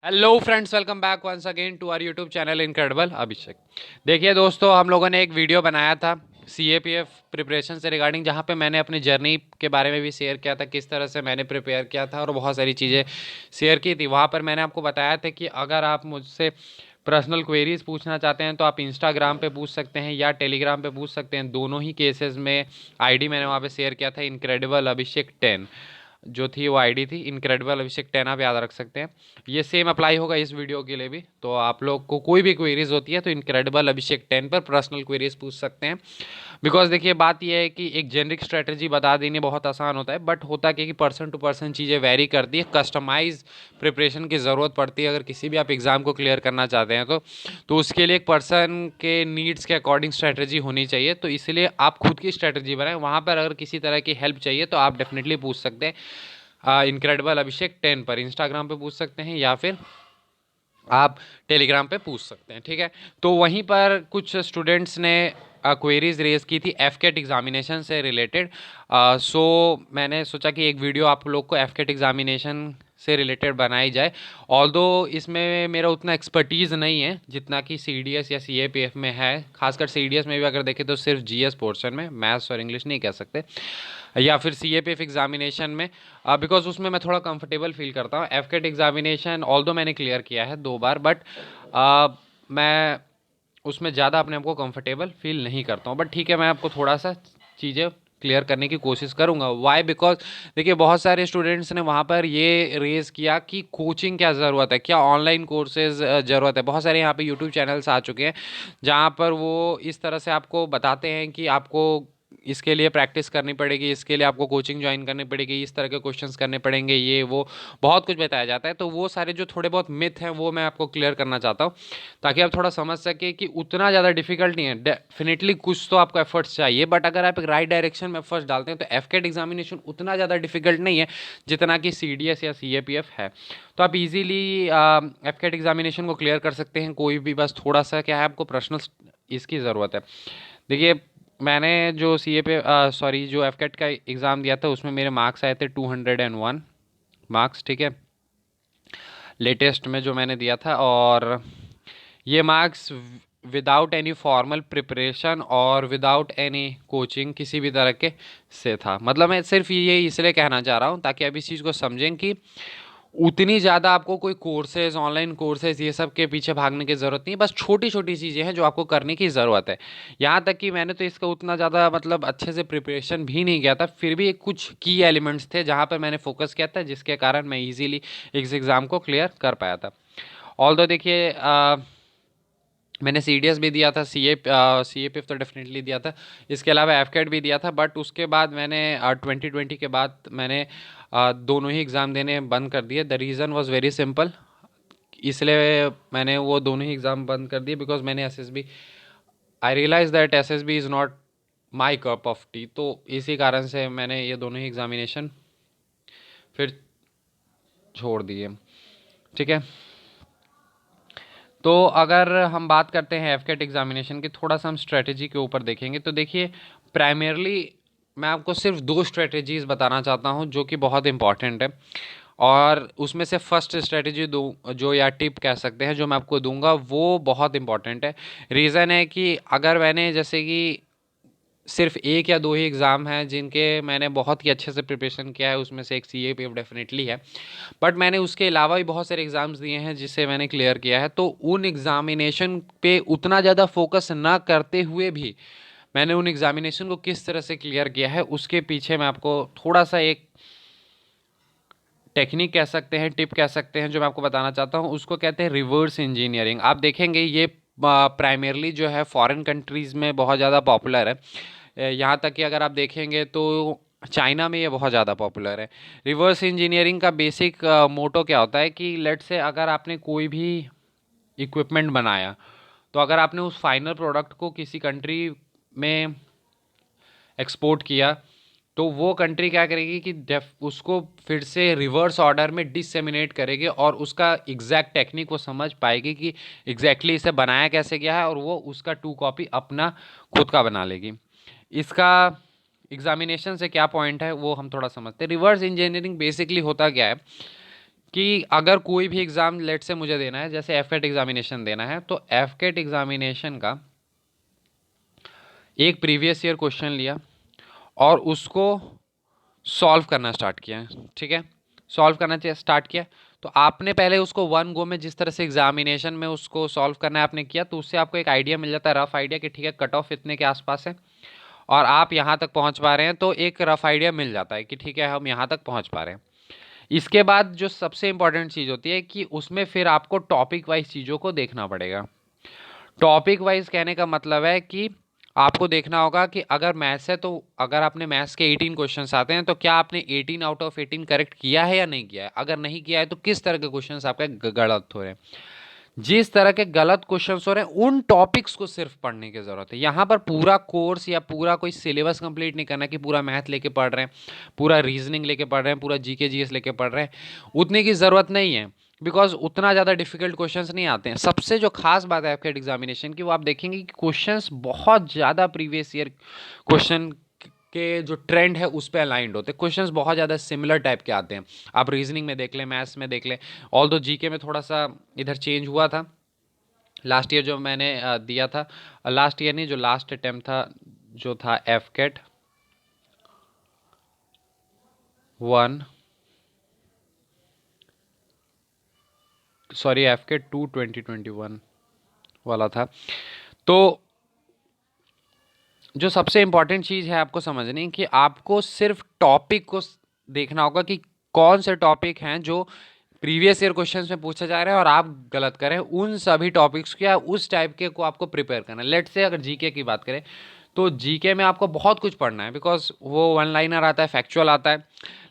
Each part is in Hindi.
Hello friends, welcome back once again to our YouTube channel incredible Abhishek. देखिए दोस्तों, हम लोगों ने एक वीडियो बनाया था CAPF प्रिपरेशन से रिगार्डिंग, जहाँ पे मैंने अपनी जर्नी के बारे में भी शेयर किया था, किस तरह से मैंने प्रिपेयर किया था और बहुत सारी चीज़ें शेयर की थी। वहाँ पर मैंने आपको बताया था कि अगर आप मुझसे पर्सनल क्वेरीज पूछना चाहते हैं तो आप इंस्टाग्राम पे पूछ सकते हैं या टेलीग्राम पे पूछ सकते हैं। दोनों ही केसेस में आईडी मैंने वहाँ पे शेयर किया था, इनक्रेडिबल अभिषेक 10 जो थी वो आईडी थी। इनक्रेडिबल अभिषेक 10 आप याद रख सकते हैं। ये सेम अप्लाई होगा इस वीडियो के लिए भी। तो आप लोग को कोई भी क्वेरीज होती है तो इनक्रेडिबल अभिषेक 10 पर पर्सनल क्वेरीज पूछ सकते हैं। बिकॉज देखिए, बात यह है कि एक जेनरिक स्ट्रेटजी बता देनी बहुत आसान होता है, बट होता क्या कि पर्सन टू पर्सन चीज़ें वेरी करती है। कस्टमाइज प्रिपरेशन की ज़रूरत पड़ती है अगर किसी भी आप एग्ज़ाम को क्लियर करना चाहते हैं तो उसके लिए एक पर्सन के नीड्स के अकॉर्डिंग स्ट्रेटजी होनी चाहिए। तो इसलिए आप खुद की स्ट्रेटजी बनाएं। वहाँ पर अगर किसी तरह की हेल्प चाहिए तो आप डेफिनेटली पूछ सकते हैं। इनक्रेडिबल अभिषेक 10 पर इंस्टाग्राम पे पूछ सकते हैं या फिर आप टेलीग्राम पे पूछ सकते हैं। ठीक है, तो वहीं पर कुछ स्टूडेंट्स ने क्वेरीज रेज की थी एफकेट एग्जामिनेशन से रिलेटेड। सो मैंने सोचा कि एक वीडियो आप लोग को एफकेट एग्जामिनेशन से रिलेटेड बनाई जाए। ऑल्दो इसमें मेरा उतना एक्सपर्टीज़ नहीं है जितना कि CDS या CAPF में है। खासकर CDS में भी अगर देखें तो सिर्फ GS पोर्शन में, मैथ्स और इंग्लिश नहीं कह सकते, या फिर CAPF एग्जामिनेशन में, बिकॉज उसमें मैं थोड़ा कंफर्टेबल फील करता हूँ। एफकेट एग्जामिनेशन ऑल्दो मैंने क्लियर किया है 2 बार, बट मैं उसमें ज़्यादा अपने आप को कंफर्टेबल फील नहीं करता हूँ। बट ठीक है, मैं आपको थोड़ा सा चीज़ें क्लियर करने की कोशिश करूंगा। वाई? बिकॉज देखिए, बहुत सारे स्टूडेंट्स ने वहाँ पर ये रेज़ किया कि कोचिंग क्या ज़रूरत है, क्या ऑनलाइन कोर्सेज ज़रूरत है। बहुत सारे यहाँ पे यूट्यूब चैनल्स आ चुके हैं जहाँ पर वो इस तरह से आपको बताते हैं कि आपको इसके लिए प्रैक्टिस करनी पड़ेगी, इसके लिए आपको कोचिंग ज्वाइन करनी पड़ेगी, इस तरह के क्वेश्चंस करने पड़ेंगे, ये वो बहुत कुछ बताया जाता है। तो वो सारे जो थोड़े बहुत मिथ हैं वो मैं आपको क्लियर करना चाहता हूँ, ताकि आप थोड़ा समझ सके कि उतना ज़्यादा डिफिकल्ट नहीं है। डेफिनेटली कुछ तो आपको एफर्ट्स चाहिए, बट अगर आप एक राइट डायरेक्शन में एफर्ट्स डालते हैं तो एफकेट एग्जामिनेशन उतना ज़्यादा डिफिकल्ट नहीं है जितना कि CDS या CAPF है। तो आप इजीली एफकेट एग्जामिनेशन को क्लियर कर सकते हैं कोई भी। बस थोड़ा सा क्या है, आपको पर्सनल इसकी ज़रूरत है। देखिए, मैंने जो सॉरी जो एफकेट का एग्ज़ाम दिया था उसमें मेरे मार्क्स आए थे 201 मार्क्स। ठीक है, लेटेस्ट में जो मैंने दिया था, और ये marks without any formal preparation और विदाउट एनी कोचिंग किसी भी तरह के से था। मतलब मैं सिर्फ ये इसलिए कहना चाह रहा हूँ ताकि आप इस चीज़ को समझें कि उतनी ज़्यादा आपको कोई कोर्सेज, ऑनलाइन कोर्सेज, ये सब के पीछे भागने की ज़रूरत नहीं है। बस छोटी छोटी चीज़ें हैं जो आपको करने की ज़रूरत है। यहाँ तक कि मैंने तो इसका उतना ज़्यादा मतलब अच्छे से प्रिपरेशन भी नहीं किया था, फिर भी कुछ की एलिमेंट्स थे जहाँ पर मैंने फोकस किया था, जिसके कारण मैं इजीली इस एग्ज़ाम को क्लियर कर पाया था। ऑल्दो देखिए, मैंने CDS भी दिया था, CAPF तो डेफिनेटली दिया था, इसके अलावा एफकेट भी दिया था। बट उसके बाद मैंने 2020 के बाद मैंने दोनों ही एग्ज़ाम देने बंद कर दिए। The reason was very simple. इसलिए मैंने वो दोनों ही एग्ज़ाम बंद कर दिए बिकॉज मैंने SSB, I realise that SSB is not my cup of tea. तो इसी कारण से मैंने ये दोनों ही एग्ज़ामिनेशन फिर छोड़ दिए। ठीक है, तो अगर हम बात करते हैं एफकेट एग्जामिनेशन की, थोड़ा सा हम स्ट्रेटजी के ऊपर देखेंगे। तो देखिए, प्राइमरली मैं आपको सिर्फ 2 स्ट्रेटजीज बताना चाहता हूँ जो कि बहुत इंपॉर्टेंट है। और उसमें से फर्स्ट स्ट्रेटजी दो जो, या टिप कह सकते हैं, जो मैं आपको दूंगा वो बहुत इंपॉर्टेंट है। रीज़न है कि अगर मैंने जैसे कि सिर्फ 1 या 2 ही एग्ज़ाम हैं जिनके मैंने बहुत ही अच्छे से प्रिपरेशन किया है, उसमें से एक CAPF डेफिनेटली है। बट मैंने उसके अलावा भी बहुत सारे एग्ज़ाम्स दिए हैं जिससे मैंने क्लियर किया है। तो उन एग्ज़ामिनेशन पे उतना ज़्यादा फोकस ना करते हुए भी मैंने उन एग्ज़ामिनेशन को किस तरह से क्लियर किया है, उसके पीछे मैं आपको थोड़ा सा एक टेक्निक कह सकते हैं, टिप कह सकते हैं, जो मैं आपको बताना चाहता हूँ। उसको कहते हैं रिवर्स इंजीनियरिंग। आप देखेंगे ये प्राइमरली जो है फॉरेन कंट्रीज़ में बहुत ज़्यादा पॉपुलर है। यहाँ तक कि अगर आप देखेंगे तो चाइना में ये बहुत ज़्यादा पॉपुलर है। रिवर्स इंजीनियरिंग का बेसिक मोटो क्या होता है कि लेट से अगर आपने कोई भी इक्विपमेंट बनाया, तो अगर आपने उस फाइनल प्रोडक्ट को किसी कंट्री में एक्सपोर्ट किया, तो वो कंट्री क्या करेगी कि उसको फिर से रिवर्स ऑर्डर में डिससेमिनेट करेगी और उसका एग्जैक्ट टेक्निक वो समझ पाएगी कि एग्जैक्टली इसे बनाया कैसे गया है, और वो उसका 2 कॉपी अपना खुद का बना लेगी। इसका एग्जामिनेशन से क्या पॉइंट है वो हम थोड़ा समझते हैं। रिवर्स इंजीनियरिंग बेसिकली होता क्या है कि अगर कोई भी एग्ज़ाम लेट से मुझे देना है, जैसे एफकेट एग्जामिनेशन देना है, तो एफकेट एग्जामिनेशन का एक प्रीवियस ईयर क्वेश्चन लिया और उसको सॉल्व करना स्टार्ट किया, ठीक है, सॉल्व करना स्टार्ट किया। तो आपने पहले उसको वन गो में जिस तरह से एग्जामिनेशन में उसको सॉल्व करना है आपने किया, तो उससे आपको एक आइडिया मिल जाता है, रफ आइडिया कि ठीक है कट ऑफ इतने के आसपास है और आप यहाँ तक पहुँच पा रहे हैं, तो एक रफ आइडिया मिल जाता है कि ठीक है हम यहाँ तक पहुँच पा रहे हैं। इसके बाद जो सबसे इंपॉर्टेंट चीज़ होती है कि उसमें फिर आपको टॉपिक वाइज चीज़ों को देखना पड़ेगा। टॉपिक वाइज कहने का मतलब है कि आपको देखना होगा कि अगर मैथ्स है तो अगर आपने मैथ्स के 18 क्वेश्चंस आते हैं तो क्या आपने 18 आउट ऑफ 18 करेक्ट किया है या नहीं किया है। अगर नहीं किया है तो किस तरह के क्वेश्चंस आपके गलत हो रहे हैं। जिस तरह के गलत क्वेश्चंस हो रहे हैं उन टॉपिक्स को सिर्फ पढ़ने की जरूरत है। यहाँ पर पूरा कोर्स या पूरा कोई सिलेबस कंप्लीट नहीं करना कि पूरा मैथ लेके पढ़ रहे हैं, पूरा रीजनिंग लेके पढ़ रहे हैं, पूरा जीके जीएस लेके पढ़ रहे हैं, उतने की ज़रूरत नहीं है। बिकॉज उतना ज़्यादा डिफिकल्ट क्वेश्चंस नहीं आते हैं। सबसे जो खास बात है आपके एग्जामिनेशन की, वो आप देखेंगे कि क्वेश्चंस बहुत ज़्यादा प्रीवियस ईयर क्वेश्चन के जो ट्रेंड है उस पर अलाइंड होते हैं। क्वेश्चंस बहुत ज़्यादा सिमिलर टाइप के आते हैं। आप रीजनिंग में देख लें, मैथ्स में देख लें, ऑल दो जीके में थोड़ा सा इधर चेंज हुआ था लास्ट ईयर जो मैंने दिया था, लास्ट ईयर नहीं, जो लास्ट अटेम्प्ट था जो था एफकेट 1, सॉरी एफकेट 2 2021 वाला था। तो जो सबसे इंपॉर्टेंट चीज़ है आपको समझनी कि आपको सिर्फ टॉपिक को देखना होगा कि कौन से टॉपिक हैं जो प्रीवियस ईयर क्वेश्चंस में पूछा जा रहा है और आप गलत करें उन सभी टॉपिक्स को या उस टाइप के को आपको प्रिपेयर करना है। लेट से अगर जीके की बात करें तो जीके में आपको बहुत कुछ पढ़ना है, बिकॉज वो वन लाइनर आता है, फैक्चुअल आता है।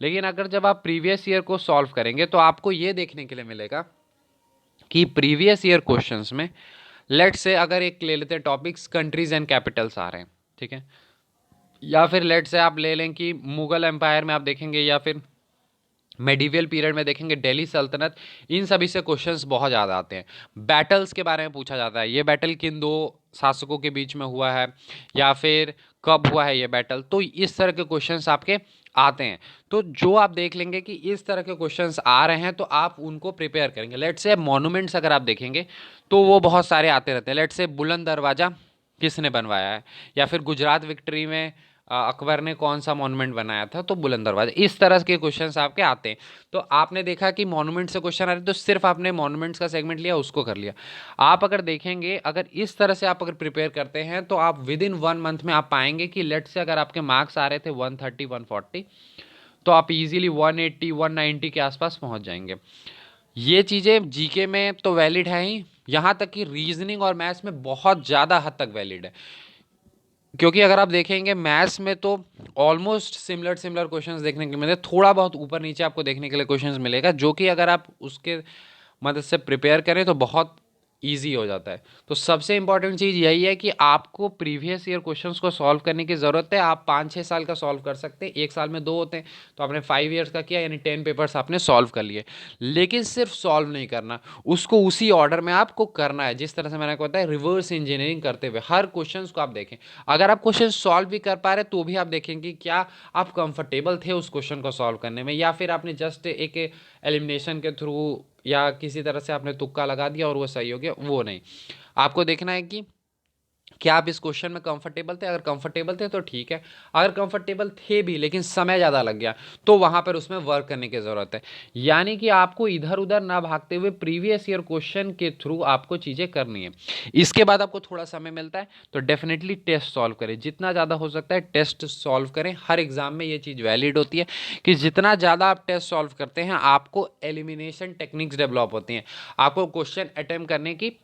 लेकिन अगर जब आप प्रीवियस ईयर को सॉल्व करेंगे तो आपको ये देखने के लिए मिलेगा कि प्रीवियस ईयर क्वेश्चंस में लेट से अगर एक ले लेते हैं टॉपिक्स कंट्रीज एंड कैपिटल्स आ रहे हैं, ठीक है, या फिर लेट से आप ले लें कि मुगल एम्पायर में आप देखेंगे या फिर मेडिवियल पीरियड में देखेंगे दिल्ली सल्तनत, इन सभी से क्वेश्चंस बहुत ज़्यादा आते हैं। बैटल्स के बारे में पूछा जाता है, ये बैटल किन दो शासकों के बीच में हुआ है या फिर कब हुआ है ये बैटल, तो इस तरह के क्वेश्चंस आपके आते हैं। तो जो आप देख लेंगे कि इस तरह के क्वेश्चंस आ रहे हैं तो आप उनको प्रिपेयर करेंगे। लेट से मॉन्यूमेंट्स अगर आप देखेंगे तो वो बहुत सारे आते रहते हैं। लेट से बुलंद दरवाज़ा किसने बनवाया है, या फिर गुजरात विक्ट्री में अकबर ने कौन सा मॉन्यूमेंट बनाया था, तो बुलंद दरवाजा। इस तरह के क्वेश्चंस आपके आते हैं। तो आपने देखा कि मॉन्यूमेंट से क्वेश्चन आ रहे तो सिर्फ आपने मॉन्यूमेंट्स का सेगमेंट लिया, उसको कर लिया। आप अगर देखेंगे, अगर इस तरह से आप अगर प्रिपेयर करते हैं तो आप विद इन 1 मंथ में आप पाएंगे कि लेट से अगर आपके मार्क्स आ रहे थे 130 140, तो आप इजीली 180 190 के आसपास पहुंच जाएंगे। ये चीज़ें जीके में तो वैलिड है ही, यहाँ तक कि रीजनिंग और मैथ्स में बहुत ज़्यादा हद तक वैलिड है। क्योंकि अगर आप देखेंगे मैथ्स में तो ऑलमोस्ट सिमिलर सिमिलर क्वेश्चंस देखने के लिए मिले, थोड़ा बहुत ऊपर नीचे आपको देखने के लिए क्वेश्चंस मिलेगा, जो कि अगर आप उसके मदद से प्रिपेयर करें तो बहुत इजी हो जाता है। तो सबसे इंपॉर्टेंट चीज़ यही है कि आपको प्रीवियस ईयर क्वेश्चंस को सॉल्व करने की ज़रूरत है। आप 5-6 साल का सॉल्व कर सकते हैं, एक साल में 2 होते हैं, तो आपने 5 ईयर्स का किया, यानी 10 पेपर्स आपने सॉल्व कर लिए। लेकिन सिर्फ सॉल्व नहीं करना, उसको उसी ऑर्डर में आपको करना है जिस तरह से मैंने बताया, रिवर्स इंजीनियरिंग करते हुए हर क्वेश्चन को आप देखें। अगर आप क्वेश्चन सॉल्व भी कर पा रहे तो भी आप देखेंगे क्या आप कंफर्टेबल थे उस क्वेश्चन को सॉल्व करने में, या फिर आपने जस्ट एक एलिमिनेशन के थ्रू या किसी तरह से आपने तुक्का लगा दिया और वो सही हो गया, वो नहीं। आपको देखना है कि क्या आप इस क्वेश्चन में कंफर्टेबल थे। अगर कंफर्टेबल थे तो ठीक है, अगर कंफर्टेबल थे भी लेकिन समय ज़्यादा लग गया तो वहाँ पर उसमें वर्क करने की ज़रूरत है। यानी कि आपको इधर उधर ना भागते हुए प्रीवियस ईयर क्वेश्चन के थ्रू आपको चीज़ें करनी है। इसके बाद आपको थोड़ा समय मिलता है तो डेफिनेटली टेस्ट सॉल्व करें, जितना ज़्यादा हो सकता है टेस्ट सॉल्व करें। हर एग्जाम में ये चीज़ वैलिड होती है कि जितना ज़्यादा आप टेस्ट सॉल्व करते हैं आपको एलिमिनेशन टेक्निक्स डेवलप होती हैं, आपको क्वेश्चन अटेम्प्ट करने की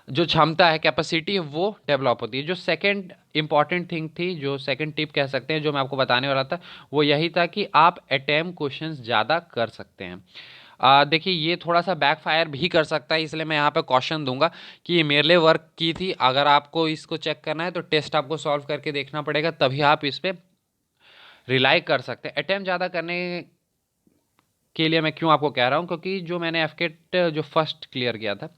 जो क्षमता है, कैपेसिटी है, वो डेवलप होती है। जो सेकंड इंपॉर्टेंट थिंग थी, जो सेकंड टिप कह सकते हैं जो मैं आपको बताने वाला था, वो यही था कि आप अटेम्प्ट क्वेश्चंस ज़्यादा कर सकते हैं। देखिए ये थोड़ा सा बैकफायर भी कर सकता है, इसलिए मैं यहाँ पे कॉशन दूंगा कि ये मेरे लिए वर्क की थी। अगर आपको इसको चेक करना है तो टेस्ट आपको सॉल्व करके देखना पड़ेगा, तभी आप इस पर रिलाई कर सकते हैं। अटेम्प्ट ज़्यादा करने के लिए मैं क्यों आपको कह रहा हूँ, क्योंकि जो मैंने एफकेट जो फर्स्ट क्लियर किया था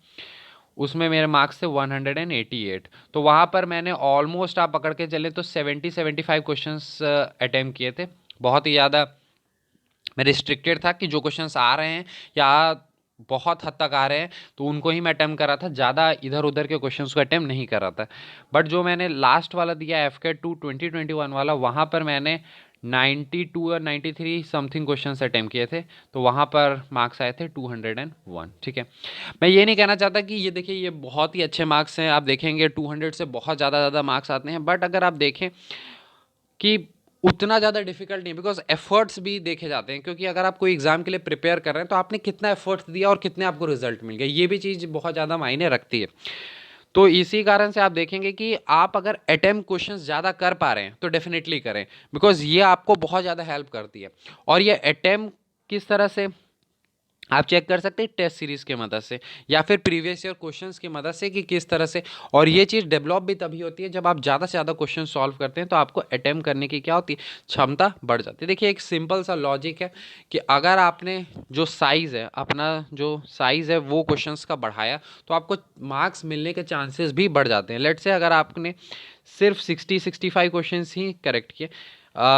उसमें मेरे मार्क्स थे 188। तो वहाँ पर मैंने ऑलमोस्ट आप पकड़ के चले तो 70-75 क्वेश्चंस अटेम्प्ट किए थे। बहुत ही ज़्यादा मैं रिस्ट्रिक्टेड था कि जो क्वेश्चंस आ रहे हैं या बहुत हद तक आ रहे हैं तो उनको ही मैं अटेम्प्ट कर रहा था, ज़्यादा इधर उधर के क्वेश्चंस को अटेम्प्ट नहीं कर रहा था। बट जो मैंने लास्ट वाला दिया एफके 2021 वाला, वहाँ पर मैंने 92 और 93 समथिंग क्वेश्चंस अटेम्प्ट किए थे, तो वहाँ पर मार्क्स आए थे 201। ठीक है, मैं ये नहीं कहना चाहता कि ये देखिए ये बहुत ही अच्छे मार्क्स हैं, आप देखेंगे 200 से बहुत ज़्यादा मार्क्स आते हैं, बट अगर आप देखें कि उतना ज़्यादा डिफिकल्ट नहीं, बिकॉज एफर्ट्स भी देखे जाते हैं, क्योंकि अगर आप कोई एग्जाम के लिए प्रिपेयर कर रहे हैं तो आपने कितना एफर्ट्स दिया और कितने आपको रिजल्ट मिल गए, ये भी चीज़ बहुत ज़्यादा मायने रखती है। तो इसी कारण से आप देखेंगे कि आप अगर अटेम्प्ट क्वेश्चंस ज़्यादा कर पा रहे हैं तो डेफिनेटली करें, बिकॉज ये आपको बहुत ज़्यादा हेल्प करती है। और ये अटेम्प्ट किस तरह से आप चेक कर सकते हैं, टेस्ट सीरीज की मदद से या फिर प्रीवियस ईयर क्वेश्चंस की मदद से कि किस तरह से। और ये चीज़ डेवलप भी तभी होती है जब आप ज़्यादा से ज़्यादा क्वेश्चन सॉल्व करते हैं, तो आपको अटेम्प्ट करने की क्या होती है, क्षमता बढ़ जाती है। देखिए एक सिंपल सा लॉजिक है कि अगर आपने जो साइज़ है, अपना जो साइज़ है वो क्वेश्चंस का बढ़ाया तो आपको मार्क्स मिलने के चांसेस भी बढ़ जाते हैं। लेट से अगर आपने सिर्फ 65 क्वेश्चन ही करेक्ट किए,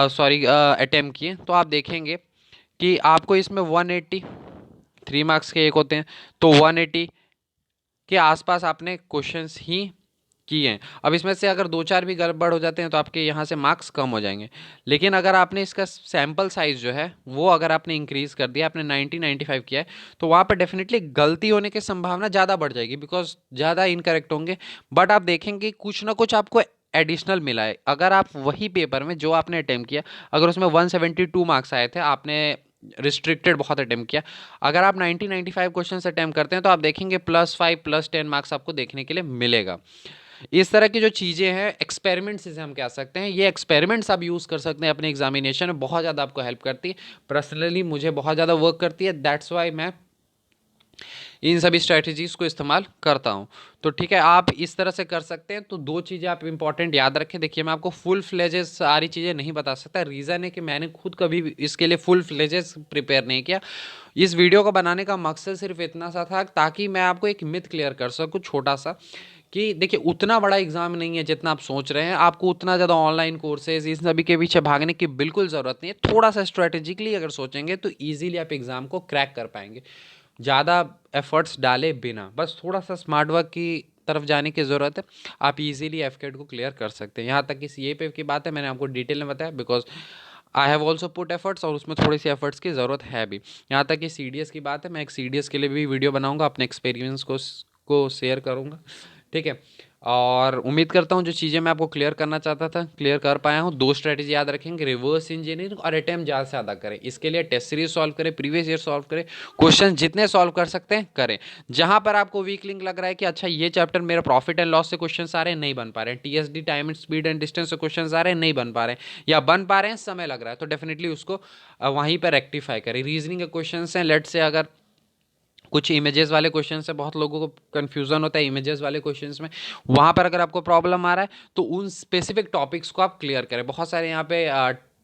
सॉरी अटेम्प्ट किए, तो आप देखेंगे कि आपको इसमें 180, 3 मार्क्स के एक होते हैं, तो 180 के आसपास आपने क्वेश्चंस ही किए हैं। अब इसमें से अगर 2-4 भी गड़बड़ हो जाते हैं तो आपके यहाँ से मार्क्स कम हो जाएंगे। लेकिन अगर आपने इसका सैम्पल साइज जो है वो अगर आपने इंक्रीज कर दिया, आपने 90-95 किया है, तो वहाँ पर डेफिनेटली गलती होने की संभावना ज़्यादा बढ़ जाएगी, बिकॉज ज़्यादा इनकरेक्ट होंगे। बट आप देखेंगे कुछ ना कुछ आपको एडिशनल मिला है। अगर आप वही पेपर में जो आपने अटेम्प्ट किया, अगर उसमें 172 मार्क्स आए थे, आपने रिस्ट्रिक्टेड बहुत अटेम्प्ट किया, अगर आप 90-95 क्वेश्चन अटेम्प्ट करते हैं तो आप देखेंगे +5 +10 मार्क्स आपको देखने के लिए मिलेगा। इस तरह की जो चीज़ें हैं एक्सपेरिमेंट्स जिसे हम कह सकते हैं, ये एक्सपेरिमेंट्स आप यूज़ कर सकते हैं अपने एग्जामिनेशन में, बहुत ज़्यादा आपको हेल्प करती है। पर्सनली मुझे बहुत ज़्यादा वर्क करती है, दैट्स वाई मैं इन सभी स्ट्रैटेजीज़ को इस्तेमाल करता हूँ। तो ठीक है, आप इस तरह से कर सकते हैं। तो 2 चीज़ें आप इंपॉर्टेंट याद रखें। देखिए मैं आपको फुल फ्लेजेस सारी चीज़ें नहीं बता सकता, रीज़न है कि मैंने खुद कभी भी इसके लिए फुल फ्लेजेस प्रिपेयर नहीं किया। इस वीडियो को बनाने का मकसद सिर्फ इतना सा था ताकि मैं आपको एक मिथ क्लियर कर सकूँ छोटा सा, कि देखिए उतना बड़ा एग्जाम नहीं है जितना आप सोच रहे हैं, आपको उतना ज़्यादा ऑनलाइन कोर्सेज इन सभी के पीछे भागने की बिल्कुल ज़रूरत नहीं है। थोड़ा सा स्ट्रेटेजिकली अगर सोचेंगे तो ईजिली आप एग्ज़ाम को क्रैक कर पाएंगे, ज़्यादा एफर्ट्स डाले बिना, बस थोड़ा सा स्मार्ट वर्क की तरफ जाने की ज़रूरत है, आप इजीली एफकेट को क्लियर कर सकते हैं। यहाँ तक कि सीए पे की बात है, मैंने आपको डिटेल में बताया, because I have also put efforts और उसमें थोड़ी सी एफर्ट्स की ज़रूरत है भी। यहाँ तक कि सीडीएस की बात है, मैं एक सीडीएस के लिए भी वीडियो बनाऊंगा, अपने एक्सपीरियंस को शेयर करूँगा। ठीक है, और उम्मीद करता हूँ जो चीज़ें मैं आपको क्लियर करना चाहता था क्लियर कर पाया हूँ। 2 स्ट्रेटेजी याद रखेंगे, रिवर्स इंजीनियरिंग और अटेम्प्ट ज़्यादा से ज़्यादा करें। इसके लिए टेस्ट सीरीज सॉल्व करें, प्रीवियस ईयर सॉल्व करें, क्वेश्चन जितने सॉल्व कर सकते हैं करें। जहाँ पर आपको वीक लिंक लग रहा है कि अच्छा ये चैप्टर मेरा प्रॉफिट एंड लॉस से क्वेश्चन आ रहे हैं, नहीं बन पा रहे हैं, TSD time and speed and distance से क्वेश्चन आ रहे हैं, नहीं बन पा रहे हैं, या बन पा रहे हैं समय लग रहा है, तो डेफिनेटली उसको वहीं पर रेक्टिफाई करें। रीजनिंग के क्वेश्चन हैं, लेट से अगर कुछ इमेजेस वाले क्वेश्चन से बहुत लोगों को कंफ्यूजन होता है इमेजेस वाले क्वेश्चंस में, वहाँ पर अगर आपको प्रॉब्लम आ रहा है तो उन स्पेसिफिक टॉपिक्स को आप क्लियर करें। बहुत सारे यहाँ पे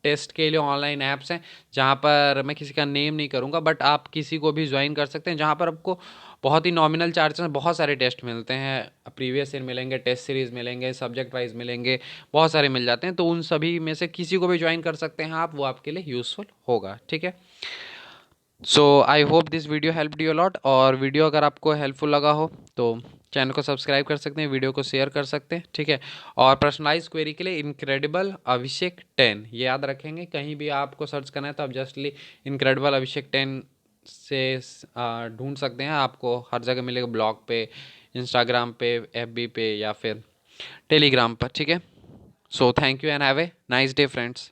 टेस्ट के लिए ऑनलाइन ऐप्स हैं, जहाँ पर मैं किसी का नेम नहीं करूँगा, बट आप किसी को भी ज्वाइन कर सकते हैं, जहाँ पर आपको बहुत ही नॉमिनल चार्जेस में बहुत सारे टेस्ट मिलते हैं, प्रीवियस ईयर मिलेंगे, टेस्ट सीरीज मिलेंगे, सब्जेक्ट वाइज मिलेंगे, बहुत सारे मिल जाते हैं। तो उन सभी में से किसी को भी ज्वाइन कर सकते हैं आप, वो आपके लिए यूज़फुल होगा। ठीक है, so I hope this video help you lot. और वीडियो अगर आपको हेल्पफुल लगा हो तो चैनल को सब्सक्राइब कर सकते हैं, वीडियो को शेयर कर सकते हैं। ठीक है, और पर्सनलाइज क्वेरी के लिए इनक्रेडिबल अभिषेक 10 ये याद रखेंगे, कहीं भी आपको सर्च करना है तो आप जस्टली इनक्रेडिबल अभिषेक 10 से ढूंढ सकते हैं, आपको हर जगह मिलेगा, ब्लॉग पे, इंस्टाग्राम पे, एफबी पे या फिर टेलीग्राम पर। ठीक है, so thank you and have a nice day friends.